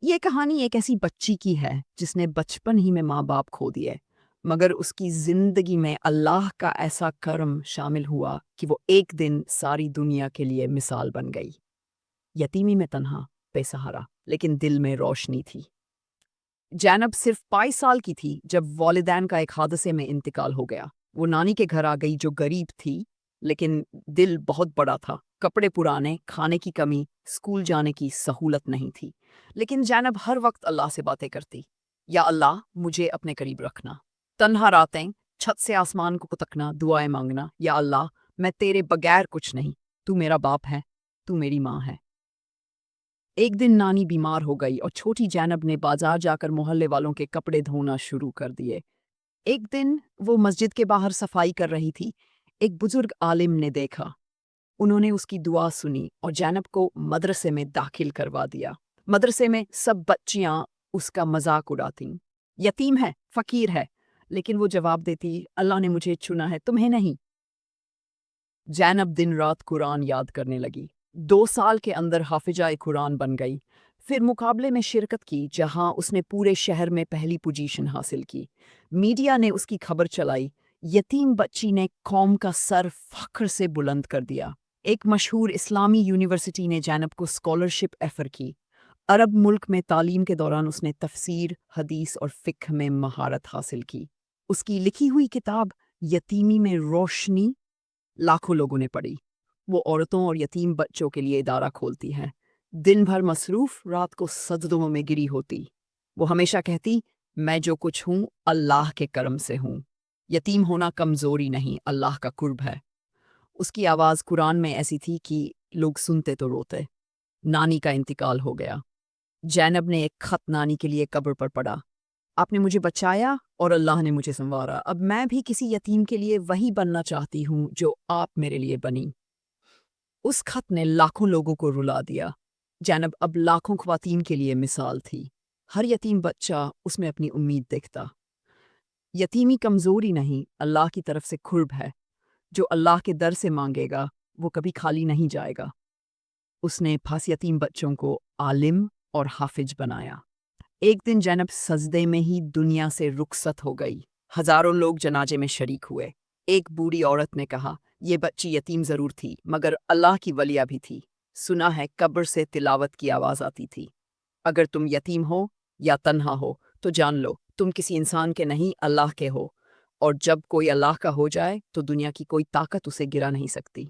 یہ کہانی ایک ایسی بچی کی ہے جس نے بچپن ہی میں ماں باپ کھو دیے، مگر اس کی زندگی میں اللہ کا ایسا کرم شامل ہوا کہ وہ ایک دن ساری دنیا کے لیے مثال بن گئی۔ یتیمی میں تنہا، بے سہارا، لیکن دل میں روشنی تھی۔ زینب صرف 22 سال کی تھی جب والدین کا ایک حادثے میں انتقال ہو گیا۔ وہ نانی کے گھر آ گئی جو غریب تھی، لیکن دل بہت بڑا تھا۔ کپڑے پرانے، کھانے کی کمی، اسکول جانے کی سہولت نہیں تھی، لیکن زینب ہر وقت اللہ سے باتیں کرتی، یا اللہ مجھے اپنے قریب رکھنا۔ تنہا راتیں، چھت سے آسمان کو تکنا، دعائیں مانگنا، یا اللہ میں تیرے بغیر کچھ نہیں، تو میرا باپ ہے، تو میری ماں ہے۔ ایک دن نانی بیمار ہو گئی اور چھوٹی زینب نے بازار جا کر محلے والوں کے کپڑے دھونا شروع کر دیے۔ ایک دن وہ مسجد کے باہر صفائی کر رہی تھی، ایک بزرگ عالم نے دیکھا۔ انہوں نے اس کی دعا سنی اور زینب کو مدرسے میں داخل کروا دیا۔ مدرسے میں سب بچیاں اس کا مذاق اڑاتیں۔ یتیم ہے، فقیر ہے، لیکن وہ جواب دیتی، اللہ نے مجھے چنا ہے، تمہیں نہیں۔ زینب دن رات قرآن یاد کرنے لگی۔ 2 سال کے اندر حافظہ قرآن بن گئی۔ پھر مقابلے میں شرکت کی جہاں اس نے پورے شہر میں پہلی پوزیشن حاصل کی۔ میڈیا نے اس کی خبر چلائی۔ یتیم بچی نے قوم کا سر فخر سے بلند کر دیا۔ ایک مشہور اسلامی یونیورسٹی نے زینب کو اسکالرشپ آفر کی۔ عرب ملک میں تعلیم کے دوران اس نے تفسیر، حدیث اور فقہ میں مہارت حاصل کی۔ اس کی لکھی ہوئی کتاب یتیمی میں روشنی لاکھوں لوگوں نے پڑھی۔ وہ عورتوں اور یتیم بچوں کے لیے ادارہ کھولتی ہے۔ دن بھر مصروف، رات کو سجدوں میں گری ہوتی۔ وہ ہمیشہ کہتی، میں جو کچھ ہوں اللہ کے کرم سے ہوں۔ یتیم ہونا کمزوری نہیں، اللہ کا قرب ہے۔ اس کی آواز قرآن میں ایسی تھی کہ لوگ سنتے تو روتے۔ نانی کا انتقال ہو گیا۔ زینب نے ایک خط نانی کے لیے قبر پر پڑھا، آپ نے مجھے بچایا اور اللہ نے مجھے سنوارا۔ اب میں بھی کسی یتیم کے لیے وہی بننا چاہتی ہوں جو آپ میرے لیے بنی۔ اس خط نے لاکھوں لوگوں کو رلا دیا۔ زینب اب لاکھوں خواتین کے لیے مثال تھی۔ ہر یتیم بچہ اس میں اپنی امید دیکھتا۔ یتیمی کمزوری نہیں، اللہ کی طرف سے قرب ہے۔ جو اللہ کے در سے مانگے گا وہ کبھی خالی نہیں جائے گا۔ اس نے پاس یتیم بچوں کو عالم اور حافظ بنایا۔ ایک دن زینب سجدے میں ہی دنیا سے رخصت ہو گئی۔ ہزاروں لوگ جنازے میں شریک ہوئے۔ ایک بوڑھی عورت نے کہا، یہ بچی یتیم ضرور تھی مگر اللہ کی ولیہ بھی تھی۔ سنا ہے قبر سے تلاوت کی آواز آتی تھی، اگر تم یتیم ہو یا تنہا ہو تو جان لو تم کسی انسان کے نہیں، اللہ کے ہو، اور جب کوئی اللہ کا ہو جائے تو دنیا کی کوئی طاقت اسے گرا نہیں سکتی۔